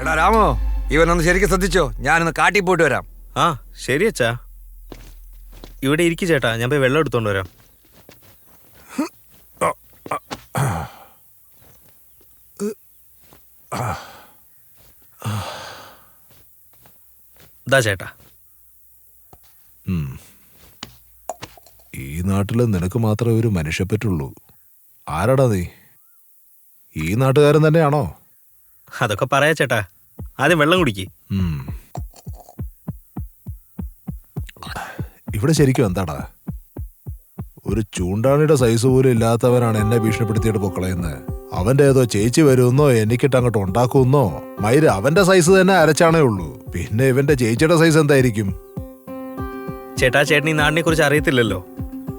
എടാ രാമോ, ഇവനൊന്ന് ശരിക്കും ശ്രദ്ധിച്ചോ. ഞാനൊന്ന് കാട്ടി പോയിട്ട് വരാം. ആ ശരി അച്ഛാ, ഇവിടെ ഇരിക്കു ചേട്ടാ, ഞാൻ പോയി വെള്ളം എടുത്തോണ്ട് വരാം. ദാ ചേട്ടാ. ഈ നാട്ടില് നിനക്ക് മാത്രമേ ഒരു മനുഷ്യപ്പറ്റുള്ളൂ. ആരാടാ നീ? ഈ നാട്ടുകാരൻ തന്നെയാണോ? അതൊക്കെ പറയാ ചേട്ടാ, ആദ്യം വെള്ളം കുടിക്ക്. ഇവിടെ ശരിക്കും എന്താടാ? ഒരു ചൂണ്ടാണിയുടെ സൈസ് പോലും ഇല്ലാത്തവനാണ് എന്നെ ഭീഷണിപ്പെടുത്തിയിട്ട് പൊക്കളയുന്നത്. അവന്റെ ഏതോ ചേച്ചി വരുമെന്നോ എനിക്കിട്ട് അങ്ങോട്ട് ഉണ്ടാക്കുമെന്നോ. മയിര് അവന്റെ സൈസ് തന്നെ അരച്ചാണേ ഉള്ളൂ. പിന്നെ ഇവന്റെ ചേച്ചിയുടെ സൈസ് എന്തായിരിക്കും? ചേട്ടാ, ചേട്ടൻ ഈ നാടിനെ കുറിച്ച് അറിയത്തില്ലല്ലോ.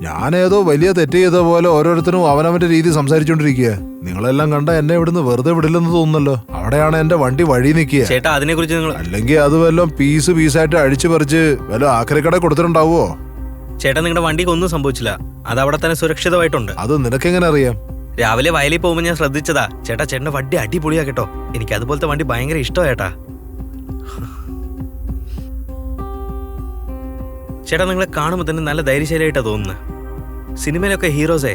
ഞാനേതോ വലിയ തെറ്റ് ചെയ്ത പോലെ ഓരോരുത്തരും അവനവന്റെ രീതി സംസാരിച്ചോണ്ടിരിക്കുക. നിങ്ങളെല്ലാം കണ്ട എന്നെ ഇവിടുന്ന് വെറുതെ വിടില്ലെന്ന് തോന്നുന്നല്ലോ. അവിടെയാണ് എന്റെ വണ്ടി വഴി നിൽക്കുക. ചേട്ടാ, അതിനെ കുറിച്ച് നിങ്ങൾ അല്ലെങ്കിൽ അത് വല്ലതും പീസായിട്ട് അഴിച്ചു പറിച്ച് വല്ല ആക്രിക്കട കൊടുത്തിട്ടുണ്ടാവോ? ചേട്ടാ, നിങ്ങളുടെ വണ്ടിക്ക് ഒന്നും സംഭവിച്ചില്ല. അത് അവിടെ തന്നെ സുരക്ഷിതമായിട്ടുണ്ട്. അത് നിനക്കെങ്ങനെ അറിയാം? രാവിലെ വയലിൽ പോകുമ്പോൾ ഞാൻ ശ്രദ്ധിച്ചതാ. ചേട്ടാ, ചേട്ടന്റെ വണ്ടി അടിപൊളിയാ കേട്ടോ. എനിക്ക് അതുപോലത്തെ വണ്ടി ഭയങ്കര ഇഷ്ടമാ ചേട്ടാ. ചേട്ടാ, നിങ്ങളെ കാണുമ്പോൾ തന്നെ നല്ല ധൈര്യശാലിയായിട്ടാ തോന്നുന്നത്. സിനിമയിലൊക്കെ ഹീറോസേ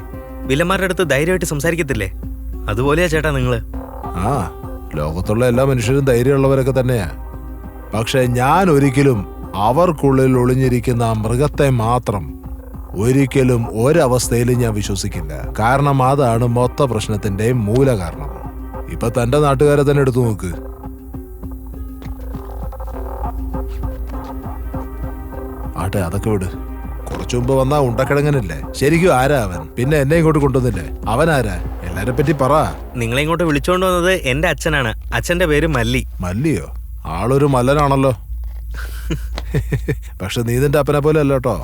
വില്ലന്മാരുടെ അടുത്ത് ധൈര്യമായിട്ട് സംസാരിക്കത്തില്ലേ? അതുപോലെയാ ചേട്ടാ നിങ്ങള്. ആ, ലോകത്തുള്ള എല്ലാ മനുഷ്യരും ധൈര്യമുള്ളവരൊക്കെ തന്നെയാ. പക്ഷെ ഞാൻ ഒരിക്കലും അവർക്കുള്ളിൽ ഒളിഞ്ഞിരിക്കുന്ന ആ മൃഗത്തെ മാത്രം ഒരിക്കലും ഒരവസ്ഥയിലും ഞാൻ വിശ്വസിക്കില്ല. കാരണം അതാണ് മൊത്ത പ്രശ്നത്തിന്റെയും മൂല കാരണം. ഇപ്പൊ തന്റെ നാട്ടുകാരെ തന്നെ എടുത്തു നോക്ക്. ആട്ടെ, അതൊക്കെ വിട്. കുറച്ചു മുമ്പ് വന്ന ഉണ്ടക്കിഴങ്ങനല്ലേ? ശരിക്കും ആരാ അവൻ? പിന്നെ എന്നെ ഇങ്ങോട്ട് കൊണ്ടുവന്നില്ലേ? അവനാരാ? എല്ലാരെ പറ്റി പറ. നിങ്ങളെ ഇങ്ങോട്ട് വിളിച്ചോണ്ട് വന്നത് എന്റെ അച്ഛനാണ്. അച്ഛന്റെ പേര് മല്ലി. മല്ലിയോ? ആളൊരു മല്ലനാണല്ലോ. പക്ഷെ നീ നിന്റെ അപ്പനെ പോലെ അല്ല കേട്ടോ.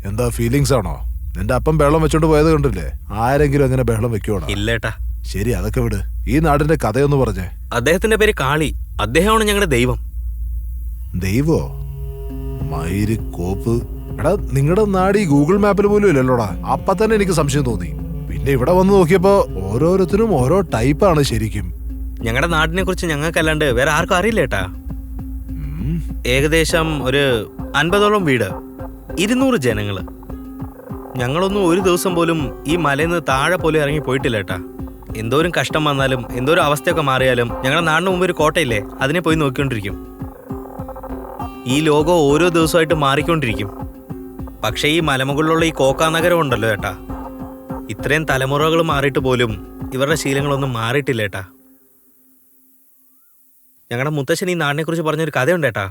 എന്താ ഫീലിങ്സ് ആണോ? നിന്റെ അപ്പം ബഹളം വെച്ചോണ്ട് പോയത് കണ്ടില്ലേ? ആരെങ്കിലും അങ്ങനെ ബഹളം വെക്കുവാണോ? ഇല്ലേട്ടാ. ശരി, അതൊക്കെ വിട്. ഈ നാടിന്റെ കഥയൊന്ന് പറഞ്ഞേ. അദ്ദേഹത്തിന്റെ പേര് കാളി. അദ്ദേഹമാണ് ഞങ്ങളുടെ ദൈവം. ദൈവോ? മയിര് കോപ്പ്. എടാ, നിങ്ങളുടെ നാട് ഈ ഗൂഗിൾ മാപ്പിൽ പോലും ഇല്ലല്ലോടാ. അപ്പൊ തന്നെ എനിക്ക് സംശയം തോന്നി. പിന്നെ ഇവിടെ വന്ന് നോക്കിയപ്പോ ഓരോരുത്തരും ഓരോ ടൈപ്പാണ് ശരിക്കും. ഞങ്ങളുടെ നാടിനെ കുറിച്ച് ഞങ്ങൾക്കല്ലാണ്ട് വേറെ ആർക്കും അറിയില്ലേട്ടാ. ഏകദേശം ഒരു 50ഓളം വീട്, 200 ജനങ്ങള്. ഞങ്ങളൊന്നും ഒരു ദിവസം പോലും ഈ മലയിൽ നിന്ന് താഴെ പോലും ഇറങ്ങി പോയിട്ടില്ല ഏട്ടാ. എന്തോരം കഷ്ടം വന്നാലും എന്തോരം അവസ്ഥയൊക്കെ മാറിയാലും ഞങ്ങളുടെ നാടിന് മുമ്പ് ഒരു കോട്ടയില്ലേ, അതിനെ പോയി നോക്കിക്കൊണ്ടിരിക്കും. ഈ ലോകം ഓരോ ദിവസമായിട്ട് മാറിക്കൊണ്ടിരിക്കും. പക്ഷേ ഈ മലമുകളിലുള്ള ഈ കോക്കാ നഗരം ഉണ്ടല്ലോ ഏട്ടാ, ഇത്രയും തലമുറകൾ മാറിയിട്ട് പോലും ഇവരുടെ ശീലങ്ങളൊന്നും മാറിയിട്ടില്ല ഏട്ടാ. ഞങ്ങളുടെ മുത്തശ്ശൻ ഈ നാടിനെ കുറിച്ച് പറഞ്ഞൊരു കഥയുണ്ട് ഏട്ടാ.